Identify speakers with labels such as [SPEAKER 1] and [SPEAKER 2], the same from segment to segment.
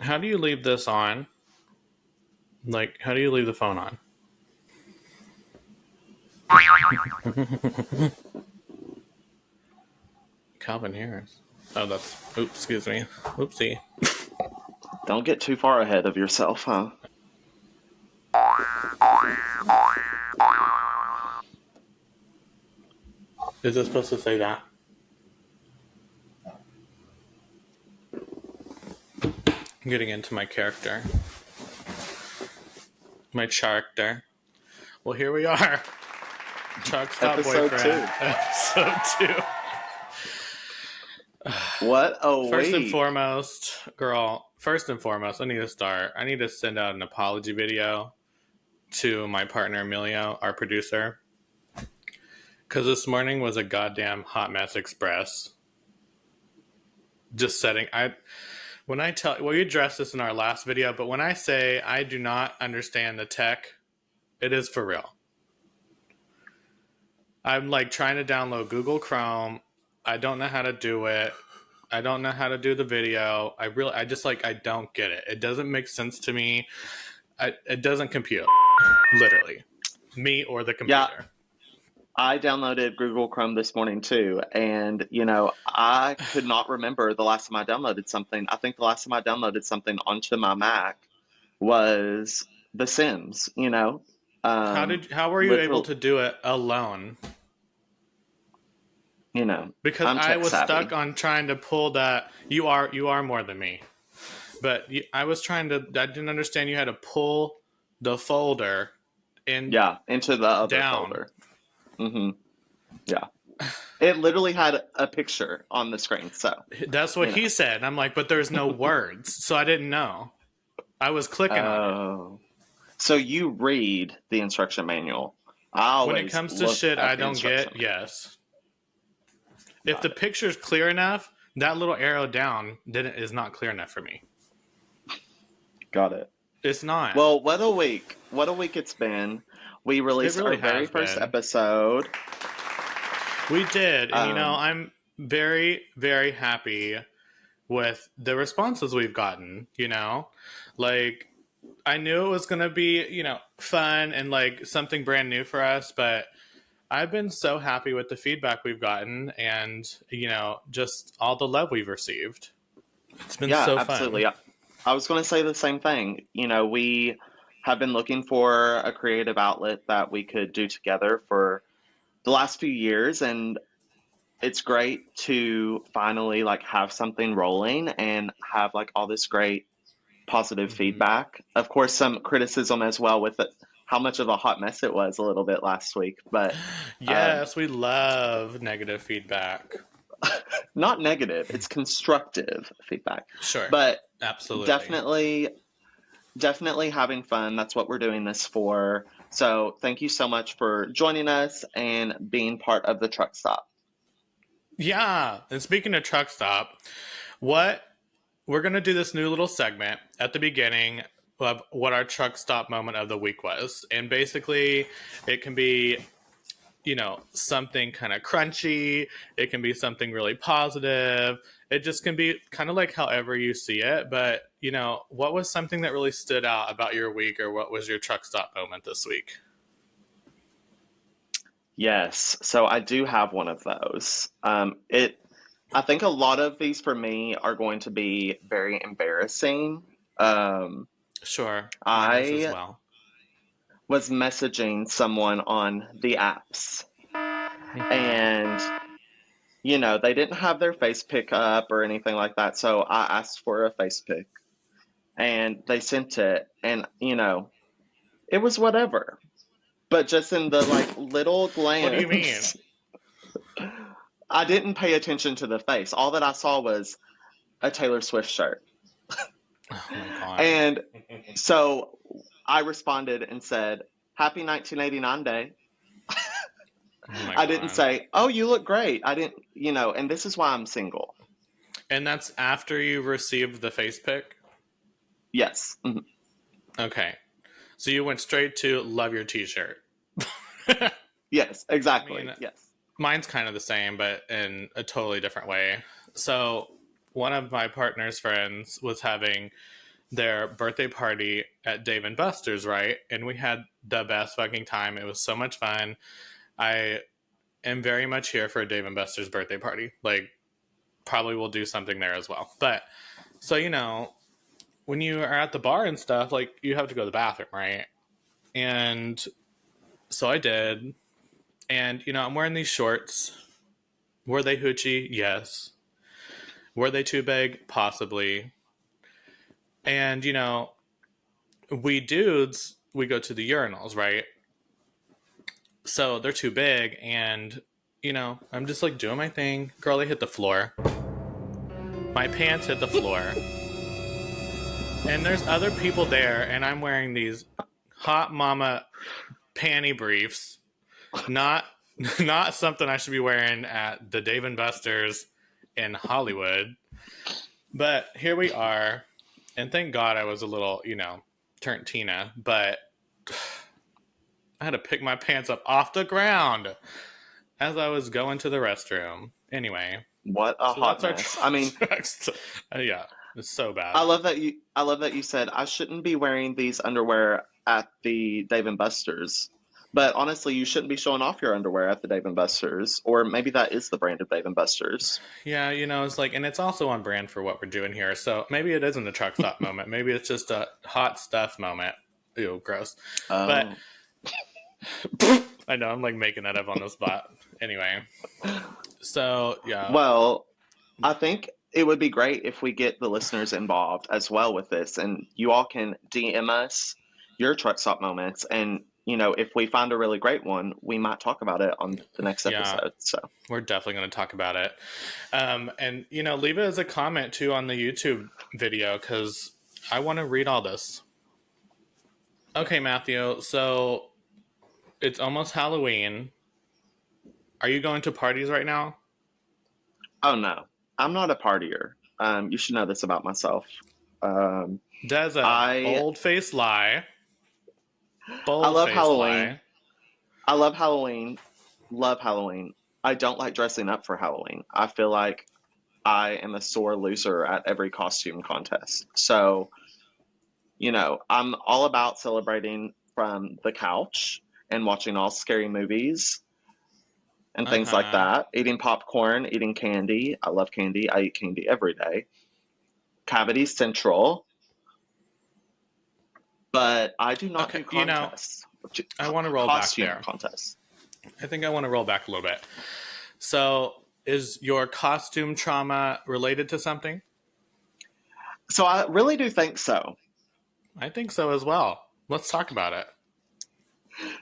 [SPEAKER 1] How do you leave this on? Like, how do you leave the phone on? Calvin Harris. Oh, that's... Oops, excuse me. Oopsie.
[SPEAKER 2] Don't get too far ahead of yourself, huh?
[SPEAKER 1] Is it supposed to say that? I'm getting into my character. My character. Well, here we are. Truckstop
[SPEAKER 2] Episode
[SPEAKER 1] Boyfriend.
[SPEAKER 2] 2.
[SPEAKER 1] Episode 2.
[SPEAKER 2] What a
[SPEAKER 1] First and
[SPEAKER 2] week.
[SPEAKER 1] foremost, girl, I need to start. I need to send out an apology video to my partner, Emilio, our producer. Because this morning was a goddamn hot mess express. Just setting... When I tell... Well, you addressed this in our last video, but when I say I do not understand the tech, it is for real. I'm like trying to download Google Chrome. I don't know how to do it. I don't know how to do the video. I don't get it. It doesn't make sense to me. It doesn't compute. Literally. Me or the computer.
[SPEAKER 2] Yeah, I downloaded Google Chrome this morning too, and I could not remember the last time I downloaded something. I think the last time I downloaded something onto my Mac was The Sims,
[SPEAKER 1] How were you able
[SPEAKER 2] literal,
[SPEAKER 1] to do it alone? Because
[SPEAKER 2] I'm
[SPEAKER 1] I
[SPEAKER 2] tech
[SPEAKER 1] was
[SPEAKER 2] savvy.
[SPEAKER 1] stuck on trying to pull that. You are more than me. But I didn't understand you had to pull the folder
[SPEAKER 2] Yeah, into the other
[SPEAKER 1] down.
[SPEAKER 2] folder. Mm-hmm. Yeah. It literally had a picture on the screen, so.
[SPEAKER 1] That's what he said. And I'm like, but there's no words. So I didn't know. I was clicking on it.
[SPEAKER 2] Oh. So you read the instruction manual. I
[SPEAKER 1] When it
[SPEAKER 2] always
[SPEAKER 1] comes to
[SPEAKER 2] look
[SPEAKER 1] shit
[SPEAKER 2] at
[SPEAKER 1] I
[SPEAKER 2] the
[SPEAKER 1] don't
[SPEAKER 2] instruction
[SPEAKER 1] get,
[SPEAKER 2] manual.
[SPEAKER 1] yes. If the picture's clear enough, that little arrow down is not clear enough for me.
[SPEAKER 2] Got it.
[SPEAKER 1] It's not.
[SPEAKER 2] Well, what a week. What a week it's been. We released
[SPEAKER 1] really
[SPEAKER 2] our very
[SPEAKER 1] has
[SPEAKER 2] first
[SPEAKER 1] been.
[SPEAKER 2] episode.
[SPEAKER 1] We did. And,
[SPEAKER 2] Um,
[SPEAKER 1] I'm very, very happy with the responses we've gotten, Like, I knew it was going to be, fun and, like, something brand new for us, but I've been so happy with the feedback we've gotten and, just all the love we've received. It's been
[SPEAKER 2] yeah,
[SPEAKER 1] so
[SPEAKER 2] absolutely.
[SPEAKER 1] fun.
[SPEAKER 2] I was going to say the same thing. We have been looking for a creative outlet that we could do together for the last few years, and it's great to finally like have something rolling and have like all this great positive
[SPEAKER 1] Mm-hmm.
[SPEAKER 2] feedback. Of course, some criticism as well with it, how much of a hot mess it was a little bit last week, but um,
[SPEAKER 1] Yes, we love negative feedback.
[SPEAKER 2] not negative. It's constructive feedback,
[SPEAKER 1] Sure.
[SPEAKER 2] but
[SPEAKER 1] Absolutely.
[SPEAKER 2] definitely, definitely having fun. That's what we're doing this for. So thank you so much for joining us and being part of the truck stop.
[SPEAKER 1] Yeah. And speaking of truck stop, we're going to do this new little segment at the beginning of what our truck stop moment of the week was. And basically, it can be, something kind of crunchy. It can be something really positive. It just can be kind of like however you see it. But, what was something that really stood out about your week, or what was your truck stop moment this week?
[SPEAKER 2] Yes, so I do have one of those. I think a lot of these for me are going to be very embarrassing. Um,
[SPEAKER 1] Sure. Mine is as
[SPEAKER 2] I
[SPEAKER 1] well.
[SPEAKER 2] was messaging someone on the apps,
[SPEAKER 1] Mm-hmm.
[SPEAKER 2] and they didn't have their face pick up or anything like that, so I asked for a face pick, and they sent it, and it was whatever. But just in the like little
[SPEAKER 1] What do you mean?
[SPEAKER 2] glance, I didn't pay attention to the face. All that I saw was a Taylor Swift shirt.
[SPEAKER 1] Oh my God.
[SPEAKER 2] And so I responded and said, Happy 1989 Day.
[SPEAKER 1] Oh my
[SPEAKER 2] I didn't
[SPEAKER 1] God.
[SPEAKER 2] say, Oh, you look great. I didn't, and this is why I'm single.
[SPEAKER 1] And that's after you received the face pic?
[SPEAKER 2] Yes. Mhm.
[SPEAKER 1] Okay. So you went straight to love your t-shirt. I
[SPEAKER 2] Yes, exactly.
[SPEAKER 1] mean,
[SPEAKER 2] Yes.
[SPEAKER 1] mine's kind of the same, but in a totally different way. So one of my partner's friends was having their birthday party at Dave and Buster's, right? And we had the best fucking time. It was so much fun. I am very much here for a Dave and Buster's birthday party. Like, probably will do something there as well. But, so, you know, when you are at the bar and stuff, like, you have to go to the bathroom, right? And so I did. And, you know, I'm wearing these shorts. Were they hoochie? Yes. Were they too big? Possibly. And, you know, we dudes, we go to the urinals, right? So they're too big, and, you know, I'm just like doing my thing. Girl, they hit the floor. My pants hit the floor. And there's other people there, and I'm wearing these hot mama panty briefs. Not something I should be wearing at the Dave and Buster's in Hollywood. But here we are. And thank God I was a little, you know, turned Tina, but I had to pick my pants up off the ground as I was going to the restroom. Anyway,
[SPEAKER 2] What a
[SPEAKER 1] so
[SPEAKER 2] hot
[SPEAKER 1] that's
[SPEAKER 2] mess. I mean,
[SPEAKER 1] yeah, it's so bad.
[SPEAKER 2] I love that you said I shouldn't be wearing these underwear at the Dave and Buster's. But honestly, you shouldn't be showing off your underwear at the Dave and Buster's, or maybe that is the brand of Dave and Buster's.
[SPEAKER 1] Yeah, you know, it's like, and it's also on brand for what we're doing here. So maybe it isn't a truck stop moment. Maybe it's just a hot stuff moment. Ew, gross. But I know I'm like making that up on the spot. Anyway, so yeah.
[SPEAKER 2] Well, I think it would be great if we get the listeners involved as well with this, and you all can DM us your truck stop moments, and you know, if we find a really great one, we might talk about it on the next episode. So
[SPEAKER 1] we're definitely going to talk about it, and you know, leave it as a comment too on the YouTube video because I want to read all this. Okay, Matthew. So it's almost Halloween. Are you going to parties right now?
[SPEAKER 2] Oh no, I'm not a partier. You should know this about myself.
[SPEAKER 1] That's a bold-faced lie.
[SPEAKER 2] I love Halloween.
[SPEAKER 1] Lie.
[SPEAKER 2] I love Halloween. Love Halloween. I don't like dressing up for Halloween. I feel like I am a sore loser at every costume contest. So, you know, I'm all about celebrating from the couch and watching all scary movies and things like that. Eating popcorn, eating candy. I love candy. I eat candy every day. Cavity Central. But I do not do contests.
[SPEAKER 1] You know, I want to roll back there.
[SPEAKER 2] Contests.
[SPEAKER 1] I think I want to roll back a little bit. So, is your costume trauma related to something?
[SPEAKER 2] So I really do think so.
[SPEAKER 1] I think so as well. Let's talk about it.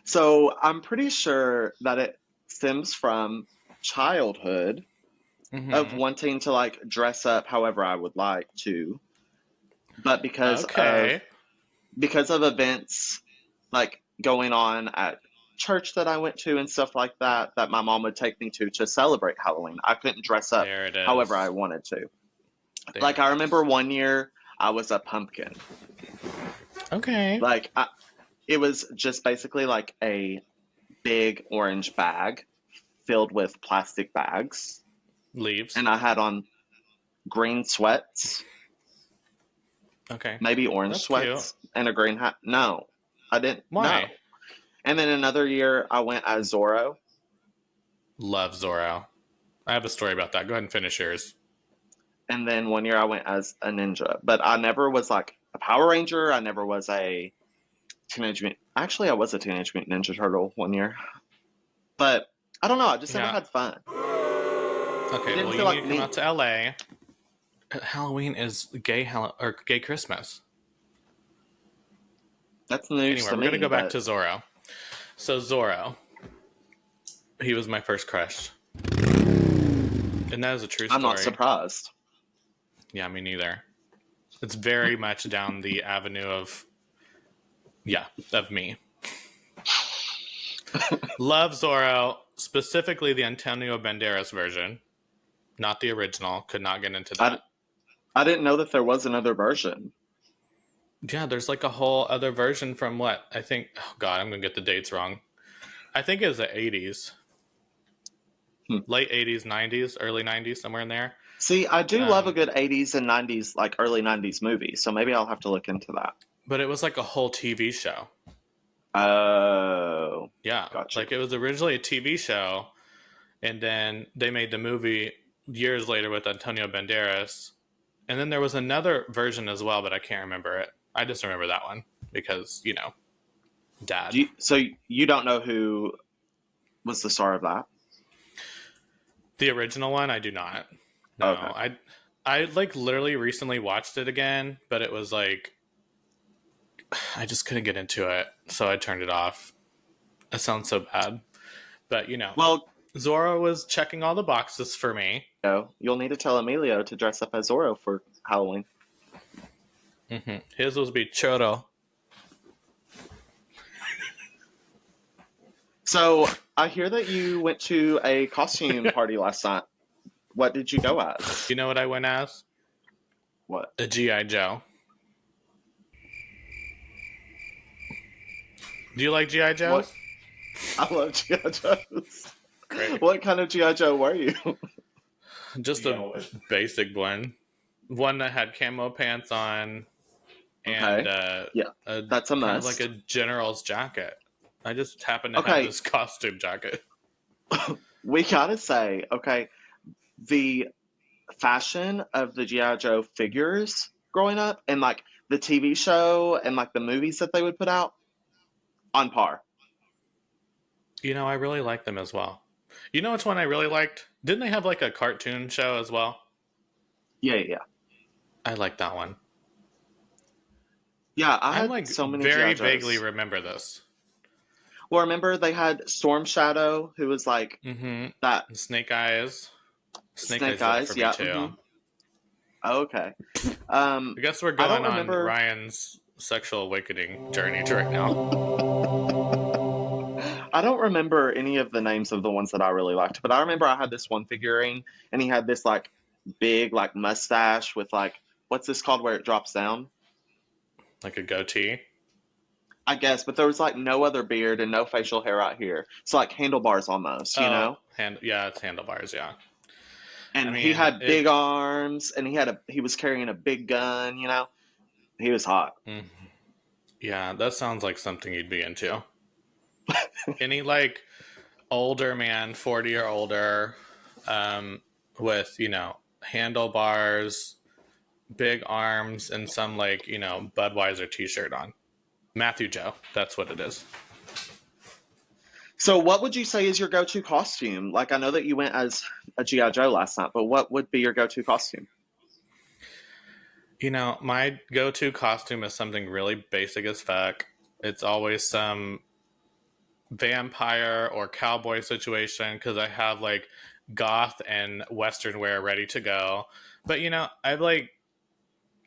[SPEAKER 2] So I'm pretty sure that it stems from childhood of wanting to like dress up however I would like to. But because of events like going on at church that I went to and stuff like that, that my mom would take me to celebrate Halloween. I couldn't dress up however I wanted to. Like I remember one year I was a pumpkin.
[SPEAKER 1] Okay.
[SPEAKER 2] Like it was just basically like a big orange bag filled with plastic bags.
[SPEAKER 1] Leaves.
[SPEAKER 2] And I had on green sweats.
[SPEAKER 1] Okay.
[SPEAKER 2] Maybe orange sweats and a green hat. No, I didn't.
[SPEAKER 1] Why?
[SPEAKER 2] No. And then another year I went as Zorro.
[SPEAKER 1] Love Zorro. I have a story about that. Go ahead and finish yours.
[SPEAKER 2] And then one year I went as a ninja. But I never was like a Power Ranger. I never was a Teenage Mutant. Actually, I was a Teenage Mutant Ninja Turtle one year. But I don't know. I just never had fun.
[SPEAKER 1] Okay, well, you need to come out to LA. Halloween is gay Christmas.
[SPEAKER 2] That's news to me.
[SPEAKER 1] We're going to go back to Zorro. So Zorro, he was my first crush. And that is a true story.
[SPEAKER 2] I'm not surprised.
[SPEAKER 1] Yeah, me neither. It's very much down the avenue of me. Love Zorro, specifically the Antonio Banderas version. Not the original. Could not get into that.
[SPEAKER 2] I didn't know that there was another version.
[SPEAKER 1] Yeah, there's like a whole other version from what? I think, oh God, I'm going to get the dates wrong. I think it was the 80s. late 80s, 90s, early 90s, somewhere in there.
[SPEAKER 2] See, I do love a
[SPEAKER 1] Um,
[SPEAKER 2] good 80s and 90s, like early 90s movie, so maybe I'll have to look into that.
[SPEAKER 1] but it was like a whole TV show.
[SPEAKER 2] Oh,
[SPEAKER 1] Yeah,
[SPEAKER 2] got you.
[SPEAKER 1] like it was originally a TV show, and then they made the movie years later with Antonio Banderas. And then there was another version as well, but I can't remember it. I just remember that one because, dad.
[SPEAKER 2] So you don't know who was the star of that?
[SPEAKER 1] The original one, I do not. No,
[SPEAKER 2] Okay.
[SPEAKER 1] I like literally recently watched it again, but it was like I just couldn't get into it, so I turned it off. It sounds so bad, but
[SPEAKER 2] Well,
[SPEAKER 1] Zorro was checking all the boxes for me.
[SPEAKER 2] you'll need to tell Emilio to dress up as Zorro for Halloween.
[SPEAKER 1] His was be churro.
[SPEAKER 2] So I hear that you went to a costume party last night. What did you go as?
[SPEAKER 1] You know what I went as?
[SPEAKER 2] What?
[SPEAKER 1] A GI Joe. Do you like GI Joes?
[SPEAKER 2] What? I love G.I. Joes.
[SPEAKER 1] Great.
[SPEAKER 2] What kind of G.I. Joe were you?
[SPEAKER 1] Just a basic one that had camo pants on, and
[SPEAKER 2] Okay. Yeah,
[SPEAKER 1] a
[SPEAKER 2] that's a
[SPEAKER 1] kind of like
[SPEAKER 2] must.
[SPEAKER 1] a general's jacket. I just happened to have
[SPEAKER 2] Okay,
[SPEAKER 1] this costume jacket.
[SPEAKER 2] we gotta say, okay, the fashion of the G.I. Joe figures growing up and like the TV show and like the movies that they would put out on par.
[SPEAKER 1] I really like them as well. You know which one I really liked? Didn't they have like a cartoon show as well?
[SPEAKER 2] Yeah, yeah, yeah.
[SPEAKER 1] I like that one.
[SPEAKER 2] Yeah, I
[SPEAKER 1] I'm
[SPEAKER 2] had
[SPEAKER 1] like
[SPEAKER 2] so many G.I.
[SPEAKER 1] very vaguely
[SPEAKER 2] Joes.
[SPEAKER 1] remember this.
[SPEAKER 2] Well, remember they had Storm Shadow, who was like that
[SPEAKER 1] Snake Eyes. Snake
[SPEAKER 2] Snake
[SPEAKER 1] Eyes did it for
[SPEAKER 2] Eyes.
[SPEAKER 1] me
[SPEAKER 2] Yeah.
[SPEAKER 1] too.
[SPEAKER 2] Okay.
[SPEAKER 1] I guess we're
[SPEAKER 2] I don't
[SPEAKER 1] going on
[SPEAKER 2] remember.
[SPEAKER 1] Ryan's sexual awakening journey right now.
[SPEAKER 2] I don't remember any of the names of the ones that I really liked, but I remember I had this one figurine, and he had this like big like mustache with like what's this called where it drops down?
[SPEAKER 1] Like a goatee.
[SPEAKER 2] I guess, but there was like no other beard and no facial hair out here, so like handlebars almost, you
[SPEAKER 1] Oh,
[SPEAKER 2] know.
[SPEAKER 1] yeah, it's handlebars. Yeah, I
[SPEAKER 2] And he
[SPEAKER 1] mean
[SPEAKER 2] had big arms, and he was carrying a big gun, you know. He was hot.
[SPEAKER 1] mm, yeah, that sounds like something you'd be into. Any like older man, 40 or older, with handlebars, big arms, and some like Budweiser T-shirt on. Matthew Joe, that's what it is.
[SPEAKER 2] So, what would you say is your go-to costume? Like, I know that you went as a GI Joe last night, but what would be your go-to costume?
[SPEAKER 1] My go-to costume is something really basic as fuck. It's always some vampire or cowboy situation because I have like goth and western wear ready to go. But I've like,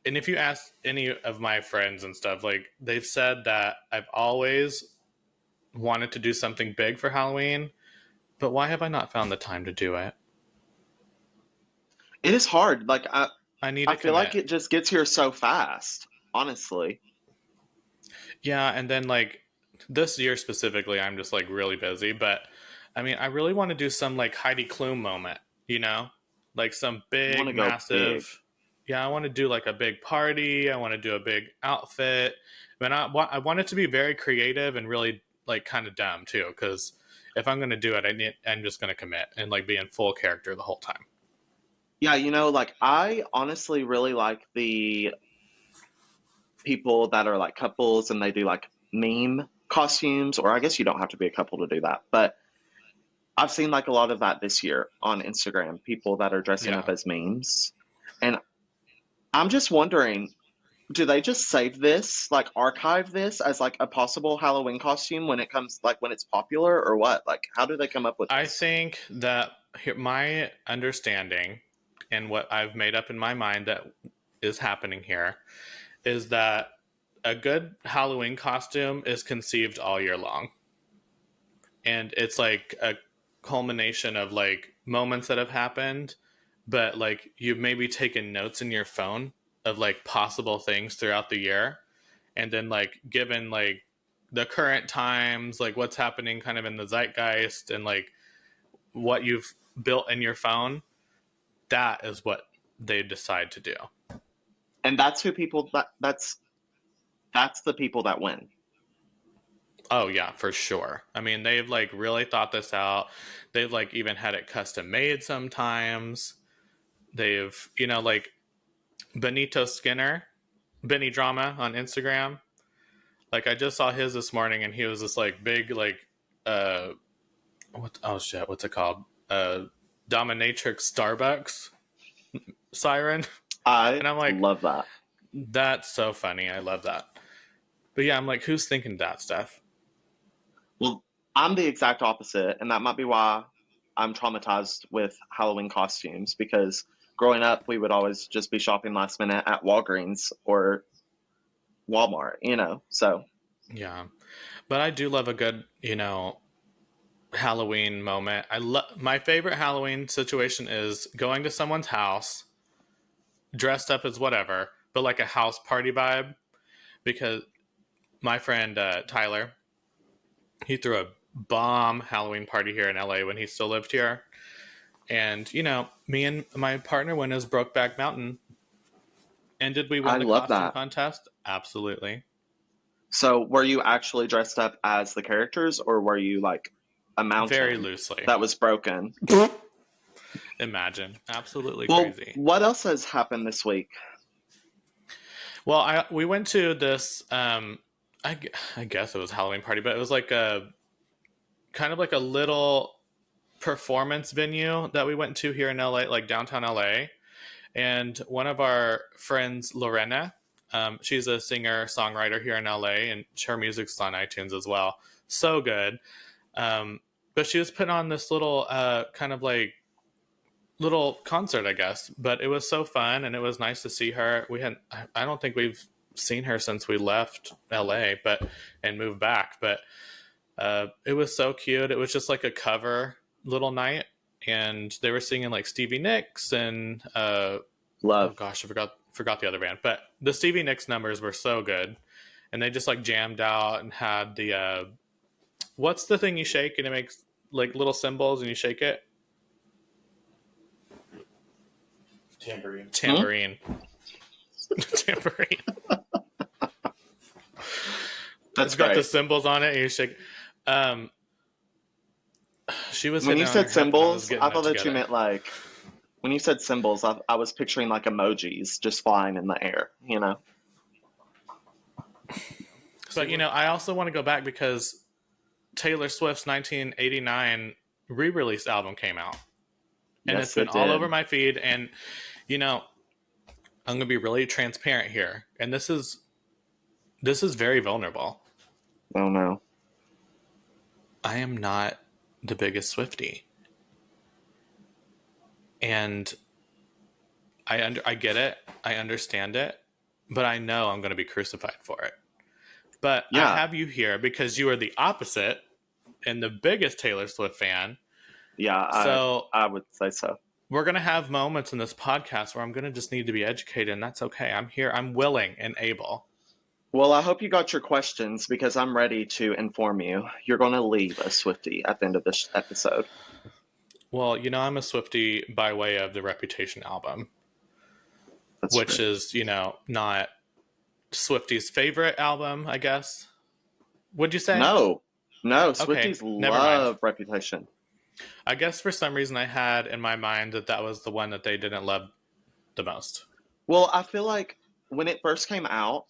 [SPEAKER 1] and if you ask any of my friends and stuff, like they've said that I've always wanted to do something big for Halloween, but why have I not found the time to do it?
[SPEAKER 2] It is hard. Like,
[SPEAKER 1] I need
[SPEAKER 2] I
[SPEAKER 1] to
[SPEAKER 2] feel like
[SPEAKER 1] commit.
[SPEAKER 2] it just gets here so fast, honestly.
[SPEAKER 1] Yeah, and then like this year specifically, I'm just like really busy, but I mean, I really want to do some like Heidi Klum moment, like some
[SPEAKER 2] You want
[SPEAKER 1] big,
[SPEAKER 2] to go big.
[SPEAKER 1] massive. Yeah, I want to do like a big party. I want to do a big outfit. I want it to be very creative and really like kind of dumb too, because if I'm gonna do it, I'm just gonna commit and like be in full character the whole time.
[SPEAKER 2] Yeah, like I honestly really like the people that are like couples and they do like meme costumes, or I guess you don't have to be a couple to do that, but I've seen like a lot of that this year on Instagram, people that are dressing up
[SPEAKER 1] Yeah,
[SPEAKER 2] as memes. And I'm just wondering, do they just save this, like archive this as like a possible Halloween costume when it comes, like when it's popular or what? Like, how do they come up with
[SPEAKER 1] I
[SPEAKER 2] this?
[SPEAKER 1] think that my understanding and what I've made up in my mind that is happening here is that a good Halloween costume is conceived all year long. And it's like a culmination of like moments that have happened, but like you've maybe taken notes in your phone of like possible things throughout the year. And then like given like the current times, like what's happening kind of in the zeitgeist and like what you've built in your phone, that is what they decide to do.
[SPEAKER 2] And that's who people that's the people that win.
[SPEAKER 1] Oh yeah, for sure. I mean, they've like really thought this out. They've like even had it custom made sometimes. They've, like Benito Skinner, Benny Drama on Instagram. Like I just saw his this morning and he was this like big like what's it called? Dominatrix Starbucks siren.
[SPEAKER 2] I
[SPEAKER 1] And I'm like,
[SPEAKER 2] love that.
[SPEAKER 1] that's so funny. I love that. But yeah, I'm like, who's thinking that stuff?
[SPEAKER 2] Well, I'm the exact opposite, and that might be why I'm traumatized with Halloween costumes because growing up, we would always just be shopping last minute at Walgreens or Walmart, So,
[SPEAKER 1] Yeah. But I do love a good, Halloween moment. My favorite Halloween situation is going to someone's house, dressed up as whatever, but like a house party vibe. Because my friend Tyler, he threw a bomb Halloween party here in LA when he still lived here. And, me and my partner went as Brokeback Mountain. And did we
[SPEAKER 2] I
[SPEAKER 1] win the
[SPEAKER 2] love
[SPEAKER 1] costume
[SPEAKER 2] that.
[SPEAKER 1] contest? Absolutely.
[SPEAKER 2] So, were you actually dressed up as the characters, or were you like a
[SPEAKER 1] Very
[SPEAKER 2] mountain
[SPEAKER 1] loosely.
[SPEAKER 2] that was broken?
[SPEAKER 1] Imagine. Absolutely
[SPEAKER 2] Well,
[SPEAKER 1] crazy.
[SPEAKER 2] what else has happened this week?
[SPEAKER 1] Well, we went to this, I guess it was a Halloween party, but it was like a kind of like a little performance venue that we went to here in LA, like downtown LA. And one of our friends, Lorena, she's a singer songwriter here in LA, and her music's on iTunes as well. So good. But she was putting on this little kind of like little concert, I guess. But it was so fun, and it was nice to see her. I don't think we've seen her since we left LA, and moved back. But it was so cute. It was just like a cover little night, and they were singing like Stevie Nicks and oh
[SPEAKER 2] Love.
[SPEAKER 1] gosh, I forgot the other band. But the Stevie Nicks numbers were so good, and they just like jammed out and had the what's the thing you shake and it makes like little cymbals and you shake it?
[SPEAKER 3] Tambourine.
[SPEAKER 1] Tambourine. Tambourine.
[SPEAKER 2] That's
[SPEAKER 1] It's got
[SPEAKER 2] great.
[SPEAKER 1] the cymbals on it and you shake. She was
[SPEAKER 2] When
[SPEAKER 1] hitting
[SPEAKER 2] you
[SPEAKER 1] on
[SPEAKER 2] said
[SPEAKER 1] her hip and
[SPEAKER 2] symbols,
[SPEAKER 1] getting
[SPEAKER 2] I
[SPEAKER 1] it
[SPEAKER 2] thought that you
[SPEAKER 1] together.
[SPEAKER 2] meant like when you said symbols, I was picturing like emojis just flying in the air.
[SPEAKER 1] But I also want to go back because Taylor Swift's 1989 re-release album came out, and it's
[SPEAKER 2] Yes,
[SPEAKER 1] been
[SPEAKER 2] it
[SPEAKER 1] all over
[SPEAKER 2] did.
[SPEAKER 1] my feed. And I'm gonna be really transparent here, and this is very vulnerable.
[SPEAKER 2] Oh no.
[SPEAKER 1] I am not the biggest Swiftie, and I get it, I understand it, but I know I'm gonna be crucified for it. But I
[SPEAKER 2] Yeah,
[SPEAKER 1] have you here because you are the opposite and the biggest Taylor Swift fan.
[SPEAKER 2] yeah,
[SPEAKER 1] So
[SPEAKER 2] I would say so.
[SPEAKER 1] we're going to have moments in this podcast where I'm going to just need to be educated, and that's okay. I'm here. I'm willing and able.
[SPEAKER 2] Well, I hope you got your questions because I'm ready to inform you. You're going to leave a Swifty at the end of this episode.
[SPEAKER 1] Well, I'm a Swiftie by way of the Reputation album,
[SPEAKER 2] That's
[SPEAKER 1] which
[SPEAKER 2] true.
[SPEAKER 1] is, not Swiftie's favorite album, I guess. Would you say?
[SPEAKER 2] No, no,
[SPEAKER 1] Okay,
[SPEAKER 2] Swifties
[SPEAKER 1] never mind.
[SPEAKER 2] love Reputation.
[SPEAKER 1] I guess for some reason I had in my mind that was the one that they didn't love the most.
[SPEAKER 2] Well, I feel like when it first came out,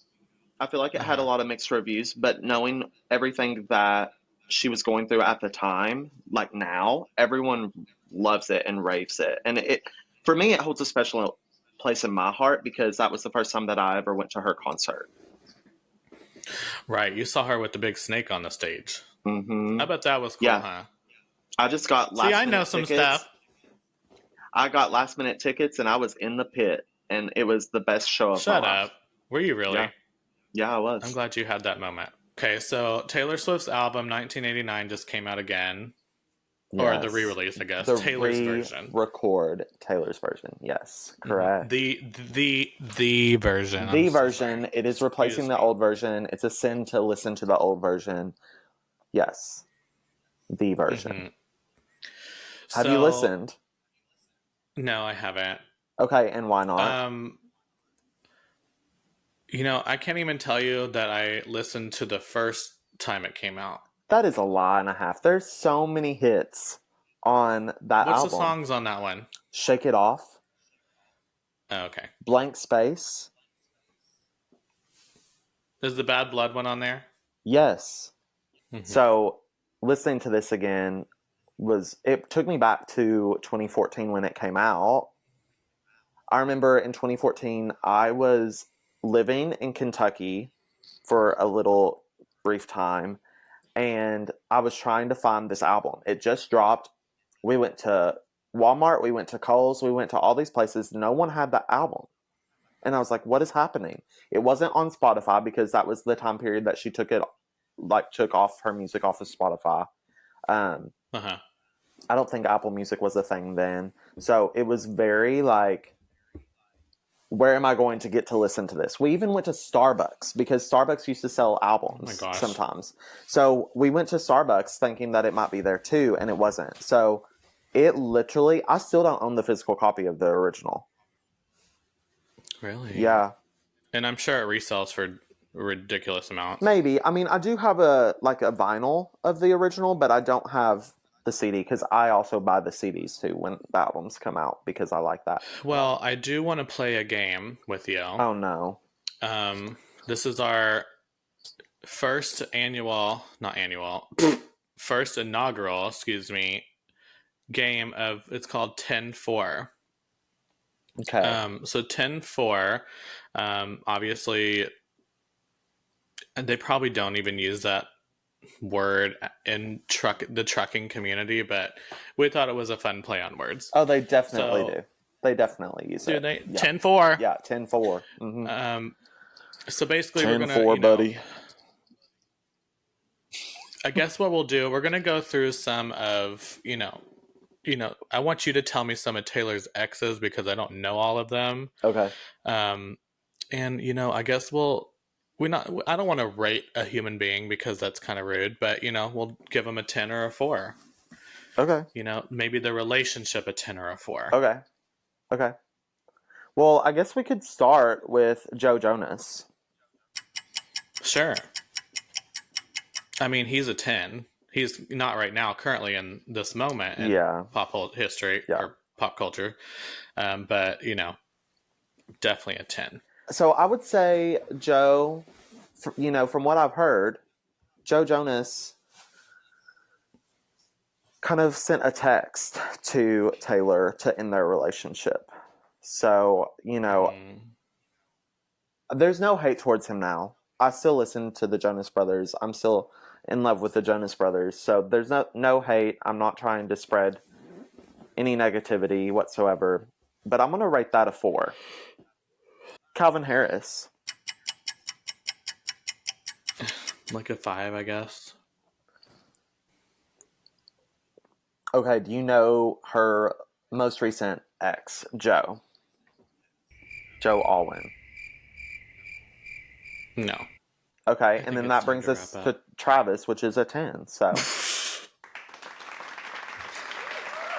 [SPEAKER 2] I feel like it had a
[SPEAKER 1] Uh-huh.
[SPEAKER 2] lot of mixed reviews, but knowing everything that she was going through at the time, like now, everyone loves it and raves it. And for me, it holds a special place in my heart because that was the first time that I ever went to her concert.
[SPEAKER 1] Right, you saw her with the big snake on the stage.
[SPEAKER 2] Hmm.
[SPEAKER 1] I bet that was cool,
[SPEAKER 2] Yeah,
[SPEAKER 1] huh?
[SPEAKER 2] I just got
[SPEAKER 1] See,
[SPEAKER 2] last
[SPEAKER 1] I know
[SPEAKER 2] minute
[SPEAKER 1] some
[SPEAKER 2] tickets.
[SPEAKER 1] stuff.
[SPEAKER 2] I got last minute tickets and I was in the pit, and it was the best show of my
[SPEAKER 1] Shut
[SPEAKER 2] life.
[SPEAKER 1] up. Were you
[SPEAKER 2] Yeah,
[SPEAKER 1] really?
[SPEAKER 2] yeah, I
[SPEAKER 1] I'm
[SPEAKER 2] was.
[SPEAKER 1] glad you had that moment. Okay, so Taylor Swift's album 1989 just came out again. Or the
[SPEAKER 3] Yes.
[SPEAKER 1] re-release, I guess.
[SPEAKER 3] The
[SPEAKER 1] Taylor's version.
[SPEAKER 3] re-record Taylor's version. Yes, correct.
[SPEAKER 1] The version.
[SPEAKER 3] The
[SPEAKER 1] I'm so
[SPEAKER 3] version,
[SPEAKER 1] sorry.
[SPEAKER 3] it is replacing
[SPEAKER 1] Excuse
[SPEAKER 3] the
[SPEAKER 1] me.
[SPEAKER 3] old version. It's a sin to listen to the old version. Yes. The version. Have you listened?
[SPEAKER 1] No, I haven't.
[SPEAKER 3] Okay, and why not?
[SPEAKER 1] I can't even tell you that I listened to the first time it came out.
[SPEAKER 3] That is a lie and a half. There's so many hits on that
[SPEAKER 1] What's
[SPEAKER 3] album.
[SPEAKER 1] the songs on that one?
[SPEAKER 3] Shake It Off.
[SPEAKER 1] Oh, okay.
[SPEAKER 3] Blank Space.
[SPEAKER 1] Is the Bad Blood one on there?
[SPEAKER 3] Yes. Mm-hmm. So listening to this again it took me back to 2014 when it came out. I remember in 2014 I was living in Kentucky for a little brief time, and I was trying to find this album. It just dropped. We went to Walmart, we went to Kohl's, we went to all these places. No one had that album. And I was like, what is happening? It wasn't on Spotify because that was the time period that she took off her music off of Spotify. I don't think Apple Music was a thing then. So it was very like, where am I going to get to listen to this? We even went to Starbucks because Starbucks used to sell albums sometimes. So we went to Starbucks thinking that it might be there too, and it wasn't. So it literally, I still don't own the physical copy of the original.
[SPEAKER 1] Really?
[SPEAKER 3] Yeah.
[SPEAKER 1] And I'm sure it resells for a ridiculous amount.
[SPEAKER 3] Maybe. I mean, I do have a vinyl of the original, but I don't have the CD because I also buy the CDs too when the albums come out because I like that.
[SPEAKER 1] Well, I do want to play a game with you.
[SPEAKER 3] Oh no.
[SPEAKER 1] This is our first inaugural, game of, it's called 10-4.
[SPEAKER 3] Okay.
[SPEAKER 1] So 10-4, obviously, they probably don't even use that word in the trucking community, but we thought it was a fun play on words.
[SPEAKER 3] Oh, they definitely do. They definitely use it.
[SPEAKER 1] Do they? Yeah. 10-4.
[SPEAKER 3] Yeah, 10-4. Mm-hmm.
[SPEAKER 1] So basically,
[SPEAKER 3] 10-4,
[SPEAKER 1] we're gonna,
[SPEAKER 3] buddy.
[SPEAKER 1] I guess what we'll do, we're gonna go through some of, I want you to tell me some of Taylor's exes because I don't know all of them.
[SPEAKER 3] Okay.
[SPEAKER 1] And I guess I don't want to rate a human being because that's kind of rude, but we'll give them a 10 or a 4.
[SPEAKER 3] Okay.
[SPEAKER 1] Maybe the relationship a 10 or a 4.
[SPEAKER 3] Okay. Well, I guess we could start with Joe Jonas.
[SPEAKER 1] Sure. I mean, he's a 10. He's not right now, currently in this moment in pop history or pop culture. But, definitely a 10.
[SPEAKER 3] So I would say Joe, from what I've heard, Joe Jonas kind of sent a text to Taylor to end their relationship. So, there's no hate towards him now. I still listen to the Jonas Brothers. I'm still in love with the Jonas Brothers. So there's no hate. I'm not trying to spread any negativity whatsoever. But I'm going to rate that a 4. Calvin Harris.
[SPEAKER 1] Like a 5, I guess.
[SPEAKER 3] Okay, do you know her most recent ex, Joe? Joe Alwyn.
[SPEAKER 1] No.
[SPEAKER 3] Okay, and then that brings us to Travis, which is a 10. So.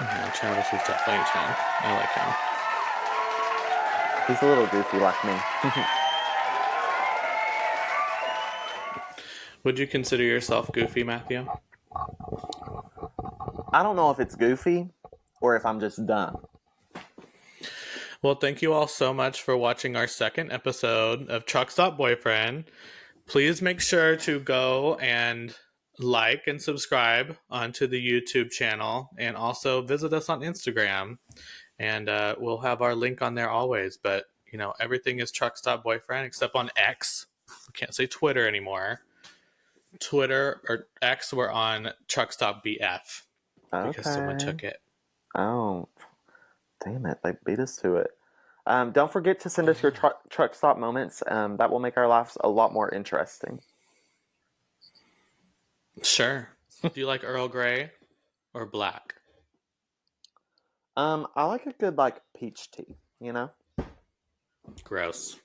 [SPEAKER 1] Yeah, Travis is definitely a 10. I like him.
[SPEAKER 3] He's a little goofy like me.
[SPEAKER 1] Would you consider yourself goofy, Matthew?
[SPEAKER 3] I don't know if it's goofy or if I'm just dumb.
[SPEAKER 1] Well, thank you all so much for watching our second episode of Truckstop Boyfriend. Please make sure to go and like and subscribe onto the YouTube channel, and also visit us on Instagram. And we'll have our link on there always. But, everything is Truckstop Boyfriend except on X. We can't say Twitter anymore. Twitter or X, we're on Truckstop BF. Because someone took it.
[SPEAKER 3] Oh, damn it. They beat us to it. Don't forget to send us your truck stop moments. That will make our lives a lot more interesting.
[SPEAKER 1] Sure. Do you like Earl Grey or black?
[SPEAKER 3] I like a good peach tea,
[SPEAKER 1] Gross.